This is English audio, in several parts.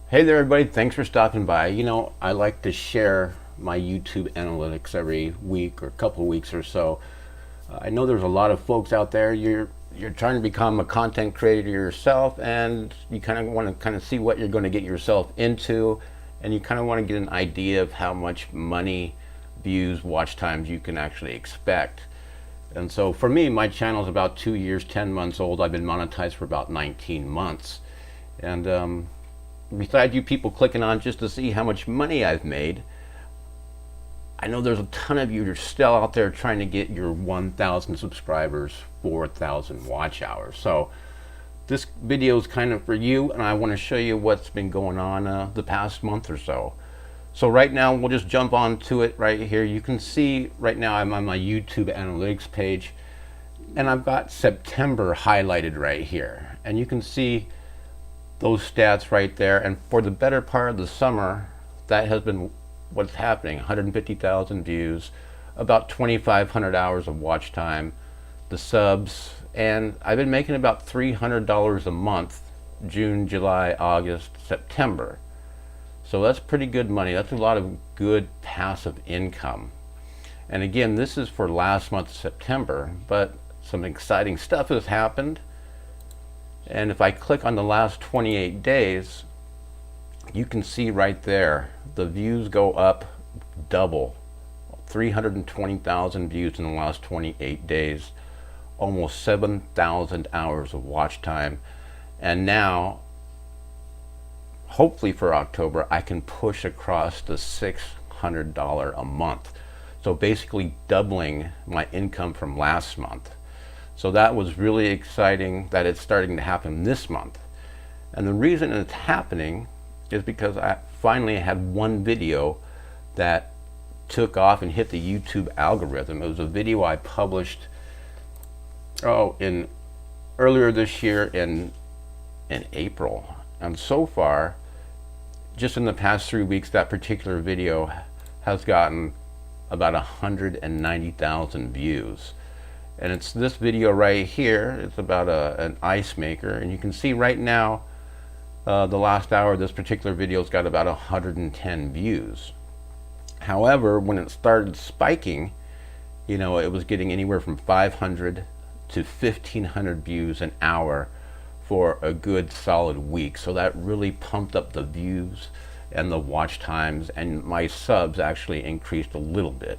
Hey there, everybody. Thanks for stopping by. I like to share my YouTube analytics every week or a couple of weeks or so. I know there's a lot of folks out there. You're trying to become a content creator yourself, and you kind of want to see what you're going to get yourself into, and you kind of want to get an idea of how much money, views, watch times you can actually expect. And so for me, my channel is about 2 years, 10 months old. I've been monetized for about 19 months. And besides you people clicking on just to see how much money I've made, I know there's a ton of you that are still out there trying to get your 1,000 subscribers, 4,000 watch hours. So this video is kind of for you, and I want to show you what's been going on the past month or so. So right now, we'll just jump on to it right here. You can see right now I'm on my YouTube analytics page, and I've got September highlighted right here. And you can see those stats right there. And for the better part of the summer, that has been what's happening. 150,000 views, about 2,500 hours of watch time, the subs, and I've been making about $300 a month, June, July, August, September. So that's pretty good money. That's a lot of good passive income. And again, this is for last month, September, but some exciting stuff has happened. And if I click on the last 28 days, you can see right there, the views go up double. 320,000 views in the last 28 days, almost 7,000 hours of watch time. And now, hopefully for October, I can push across the $600 a month. So basically doubling my income from last month. So that was really exciting that it's starting to happen this month. And the reason it's happening is because I finally had one video that took off and hit the YouTube algorithm. It was a video I published in earlier this year in April. And so far, just in the past 3 weeks, that particular video has gotten about 190,000 views. And it's this video right here. It's about an ice maker, and you can see right now the last hour of this particular video's got about 110 views. However, when it started spiking, it was getting anywhere from 500 to 1,500 views an hour for a good solid week. So that really pumped up the views and the watch times, and my subs actually increased a little bit.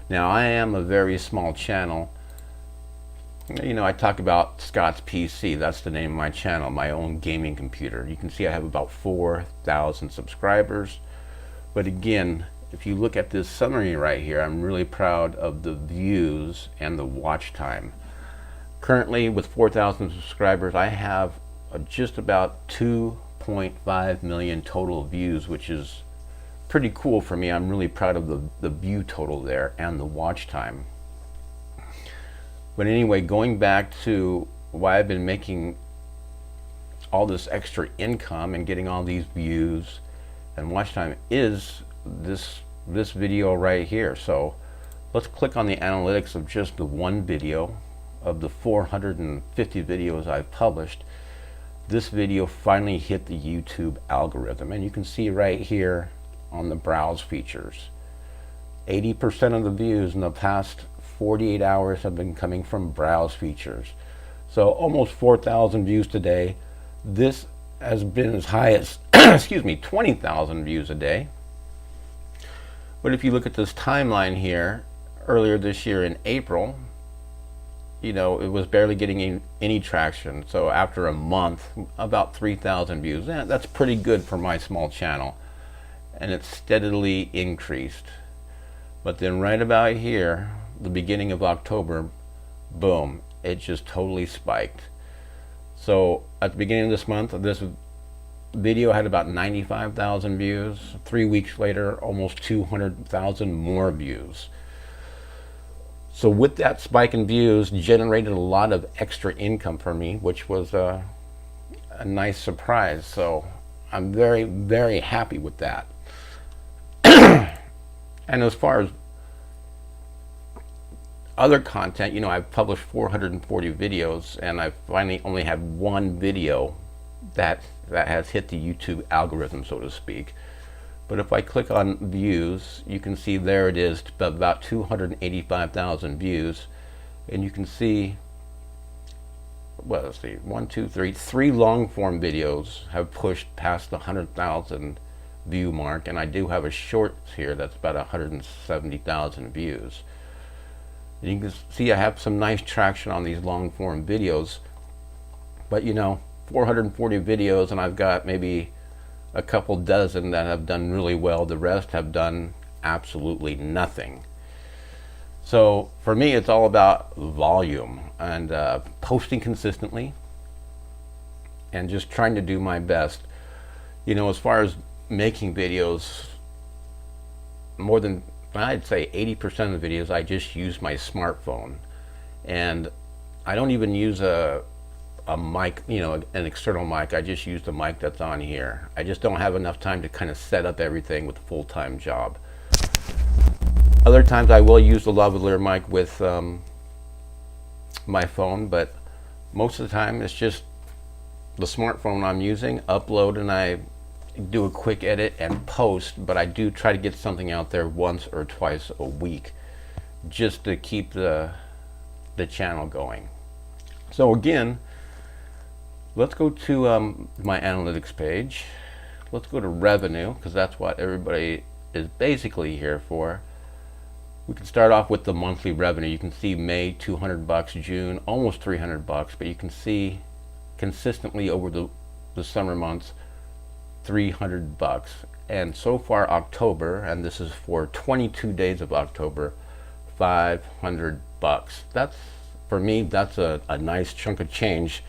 Now, I am a very small channel. I talk about Scott's PC. That's the name of my channel, my own gaming computer. You can see I have about 4,000 subscribers. But again, if you look at this summary right here, I'm really proud of the views and the watch time. Currently, with 4,000 subscribers, I have just about 2.5 million total views, which is pretty cool for me. I'm really proud of the view total there and the watch time. But anyway, going back to why I've been making all this extra income and getting all these views and watch time is this video right here. So let's click on the analytics of just the one video of the 450 videos I've published. This video finally hit the YouTube algorithm, and you can see right here on the browse features, 80% of the views in the past 48 hours have been coming from browse features. So almost 4,000 views today. This has been as high as excuse me, 20,000 views a day. But if you look at this timeline here, earlier this year in April, it was barely getting any traction. So after a month, about 3,000 views. That's pretty good for my small channel. And it's steadily increased. But then right about here, the beginning of October, boom, it just totally spiked. So at the beginning of this month, this video had about 95,000 views. 3 weeks later, almost 200,000 more views. So with that spike in views, generated a lot of extra income for me, which was a nice surprise. So I'm very, very happy with that. And as far as other content, I've published 440 videos, and I finally only had one video that has hit the YouTube algorithm, so to speak. But if I click on views, you can see there it is, about 285,000 views. And you can see, well, let's see, three long form videos have pushed past the 100,000 view mark. And I do have a short here that's about 170,000 views. And you can see I have some nice traction on these long form videos. But you know, 440 videos, and I've got maybe a couple dozen that have done really well. The rest have done absolutely nothing. So for me, it's all about volume and posting consistently and just trying to do my best. You know, as far as making videos, more than, I'd say 80% of the videos, I just use my smartphone. And I don't even use a mic, you know, an external mic. I just use the mic that's on here. I just don't have enough time to kind of set up everything with a full-time job. Other times I will use the lavalier mic with my phone, but most of the time it's just the smartphone I'm using, upload, and I do a quick edit and post, but I do try to get something out there once or twice a week just to keep the channel going. So again, let's go to my analytics page. Let's go to revenue, because that's what everybody is basically here for. We can start off with the monthly revenue. You can see May, 200 bucks, June, almost 300 bucks, but you can see consistently over the summer months, 300 bucks. And so far October, and this is for 22 days of October, 500 bucks. That's, for me, that's a nice chunk of change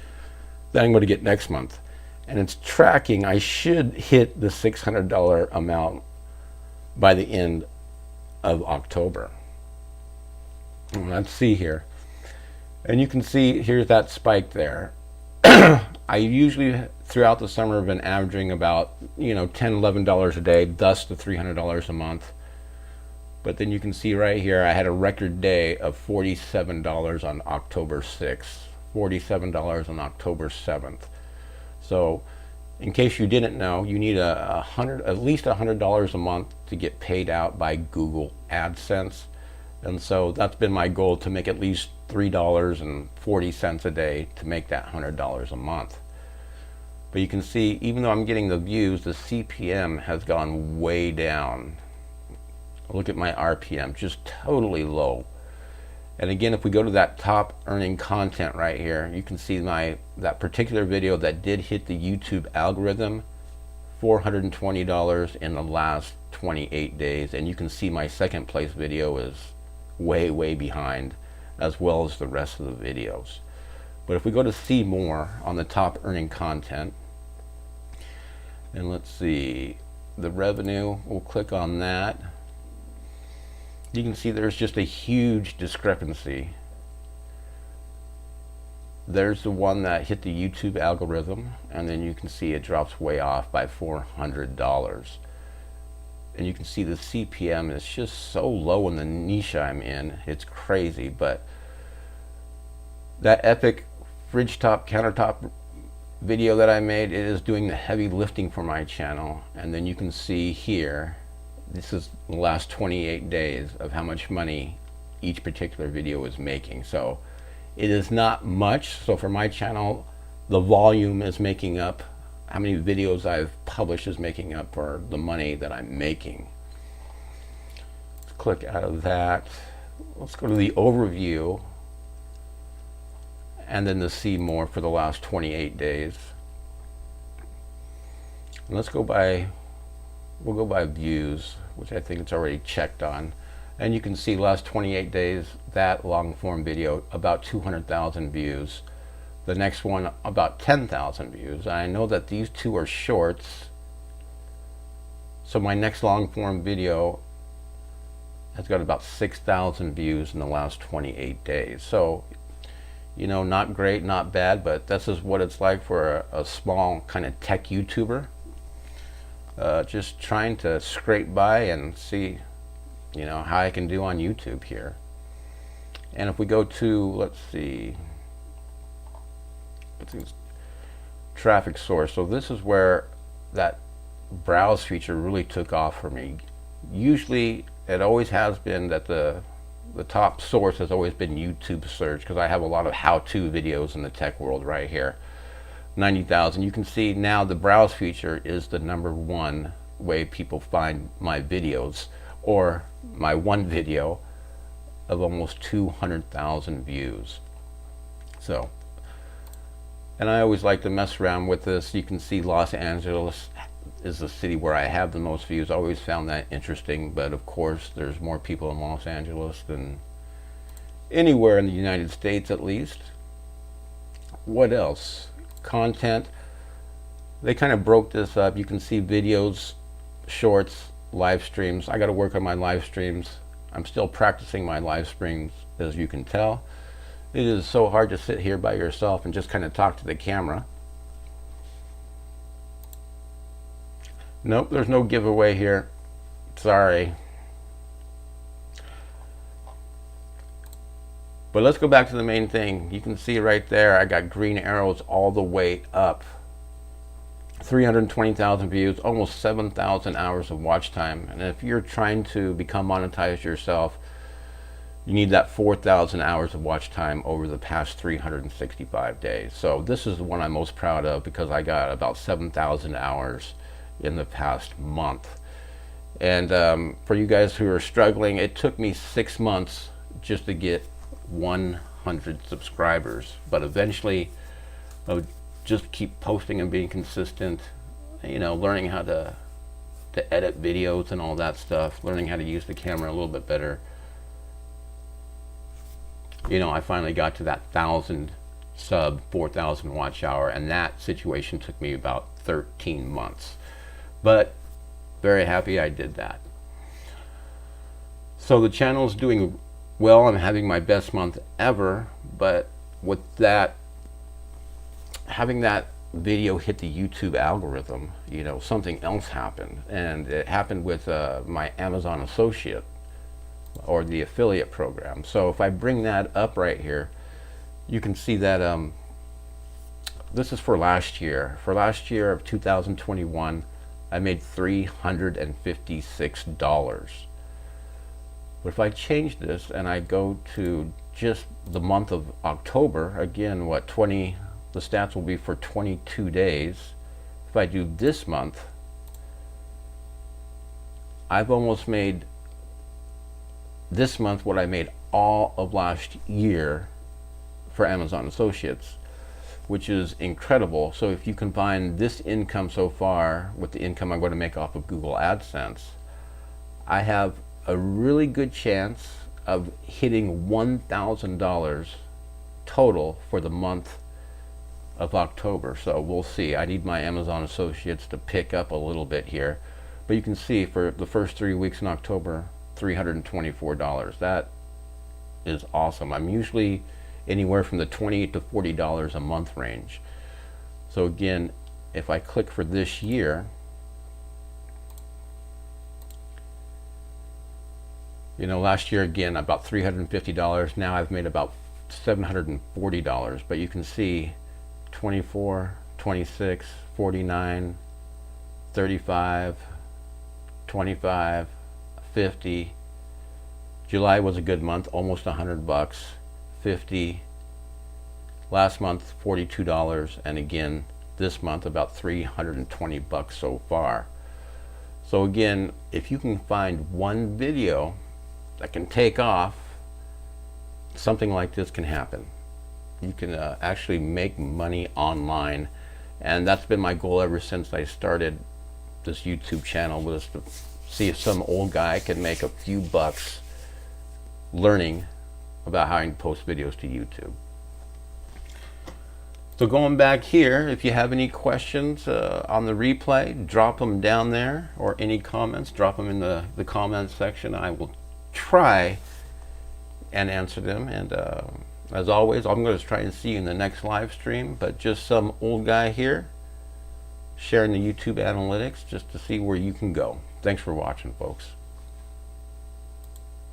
that I'm going to get next month. And it's tracking. I should hit the $600 amount by the end of October. And let's see here. And you can see here's that spike there. I usually throughout the summer have been averaging about, you know, $10, $11 a day, thus the $300 a month. But then you can see right here I had a record day of $47 on October 6th, $47 on October 7th. So in case you didn't know, you need at least $100 a month to get paid out by Google AdSense. And so that's been my goal, to make at least $3.40 a day to make that $100 a month. But you can see, even though I'm getting the views, the CPM has gone way down. Look at my RPM, just totally low. And again, if we go to that top earning content right here, you can see that particular video that did hit the YouTube algorithm, $420 in the last 28 days. And you can see my second place video is way behind, as well as the rest of the videos. But if we go to see more on the top earning content, and let's see the revenue, we'll click on that. You can see there's just a huge discrepancy. There's the one that hit the YouTube algorithm, and then you can see it drops way off by $400. And you can see the CPM is just so low in the niche I'm in. It's crazy. But that epic fridge top countertop video that I made, it is doing the heavy lifting for my channel. And then you can see here, this is the last 28 days of how much money each particular video is making. So it is not much. So for my channel, the volume is making up, how many videos I've published is making up for the money that I'm making. Let's click out of that. Let's go to the overview, and then the see more for the last 28 days. And let's go by, we'll go by views, which I think it's already checked on. And you can see last 28 days, that long form video, about 200,000 views. The next one, about 10,000 views. I know that these two are shorts, so my next long form video has got about 6,000 views in the last 28 days. So, you know, not great, not bad, but this is what it's like for a small kind of tech YouTuber. Just trying to scrape by and see, you know, how I can do on YouTube here. And if we go to, let's see, traffic source. So this is where that browse feature really took off for me. Usually it always has been that the top source has always been YouTube search, because I have a lot of how-to videos in the tech world right here. 90,000. You can see now the browse feature is the #1 way people find my videos, or my one video of almost 200,000 views. So, and I always like to mess around with this. You can see Los Angeles is the city where I have the most views. I always found that interesting, but of course there's more people in Los Angeles than anywhere in the United States, at least. What else? Content. They kind of broke this up. You can see videos, shorts, live streams. I got to work on my live streams. I'm still practicing my live streams, as you can tell. It is so hard to sit here by yourself and just kind of talk to the camera. Nope, there's no giveaway here. Sorry. But let's go back to the main thing. You can see right there, I got green arrows all the way up. 320,000 views, almost 7,000 hours of watch time. And if you're trying to become monetized yourself, you need that 4,000 hours of watch time over the past 365 days. So this is the one I'm most proud of, because I got about 7,000 hours in the past month. And for you guys who are struggling, it took me 6 months just to get 100 subscribers, but eventually I would just keep posting and being consistent, you know, learning how to edit videos and all that stuff, learning how to use the camera a little bit better. You know, I finally got to that 1,000 sub, 4,000 watch hour, and that situation took me about 13 months. But very happy I did that. So the channel is doing well. I'm having my best month ever, but with that, having that video hit the YouTube algorithm, you know, something else happened. And it happened with my Amazon associate, or the affiliate program. So if I bring that up right here, you can see that this is for last year. For last year of 2021, I made $356. But if I change this and I go to just the month of October, again, the stats will be for 22 days. If I do this month, I've almost made this month what I made all of last year for Amazon Associates, which is incredible. So if you combine this income so far with the income I'm going to make off of Google AdSense, I have a really good chance of hitting $1,000 total for the month of October. So we'll see. I need my Amazon Associates to pick up a little bit here, but you can see for the first 3 weeks in October, $324. That is awesome. I'm usually anywhere from the $20 to $40 a month range. So again, if I click for this year, you know, last year again about $350. Now I've made about $740, but you can see 24, 26, 49, 35, 25, 50. July was a good month, almost $100. 50. Last month $42, and again this month about $320 so far. So again, if you can find one video that can take off, something like this can happen. You can actually make money online, and that's been my goal ever since I started this YouTube channel, was to see if some old guy can make a few bucks learning about how to post videos to YouTube. So going back here, if you have any questions on the replay, drop them down there, or any comments, drop them in the comments section. I will try and answer them. And as always, I'm going to try and see you in the next live stream, but just some old guy here sharing the YouTube analytics just to see where you can go. Thanks for watching, folks.